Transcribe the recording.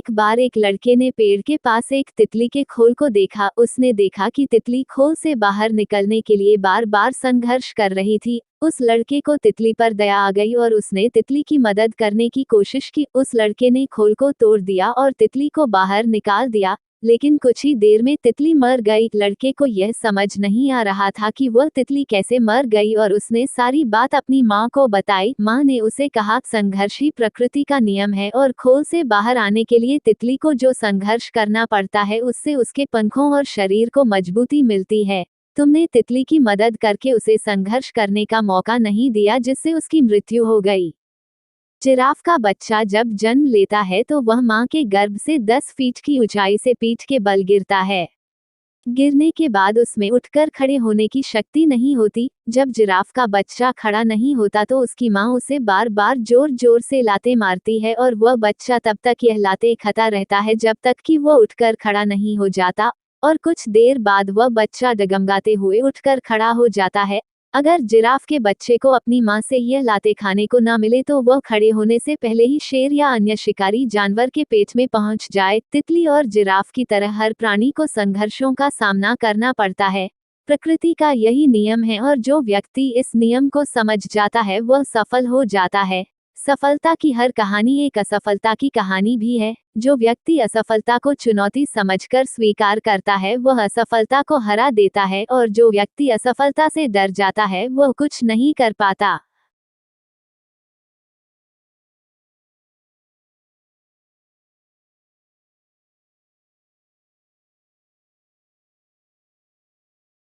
एक बार एक लड़के ने पेड़ के पास एक तितली के खोल को देखा। उसने देखा कि तितली खोल से बाहर निकलने के लिए बार बार संघर्ष कर रही थी। उस लड़के को तितली पर दया आ गई और उसने तितली की मदद करने की कोशिश की। उस लड़के ने खोल को तोड़ दिया और तितली को बाहर निकाल दिया, लेकिन कुछ ही देर में तितली मर गई। लड़के को यह समझ नहीं आ रहा था कि वह तितली कैसे मर गई और उसने सारी बात अपनी माँ को बताई। माँ ने उसे कहा, संघर्ष ही प्रकृति का नियम है और खोल से बाहर आने के लिए तितली को जो संघर्ष करना पड़ता है उससे उसके पंखों और शरीर को मजबूती मिलती है। तुमने तितली की मदद करके उसे संघर्ष करने का मौका नहीं दिया, जिससे उसकी मृत्यु हो गई। जिराफ का बच्चा जब जन्म लेता है तो वह मां के गर्भ से 10 फीट की ऊंचाई से पीठ के बल गिरता है। गिरने के बाद उसमें उठकर खड़े होने की शक्ति नहीं होती। जब जिराफ का बच्चा खड़ा नहीं होता तो उसकी मां उसे बार बार जोर जोर से लाते मारती है और वह बच्चा तब तक यह लाते खाता रहता है जब तक कि वह उठकर खड़ा नहीं हो जाता, और कुछ देर बाद वह बच्चा डगमगाते हुए उठकर खड़ा हो जाता है। अगर जिराफ के बच्चे को अपनी मां से यह लाते खाने को न मिले तो वह खड़े होने से पहले ही शेर या अन्य शिकारी जानवर के पेट में पहुंच जाए। तितली और जिराफ की तरह हर प्राणी को संघर्षों का सामना करना पड़ता है। प्रकृति का यही नियम है और जो व्यक्ति इस नियम को समझ जाता है वह सफल हो जाता है। सफलता की हर कहानी एक असफलता की कहानी भी है। जो व्यक्ति असफलता को चुनौती समझकर स्वीकार करता है वह असफलता को हरा देता है, और जो व्यक्ति असफलता से डर जाता है वह कुछ नहीं कर पाता।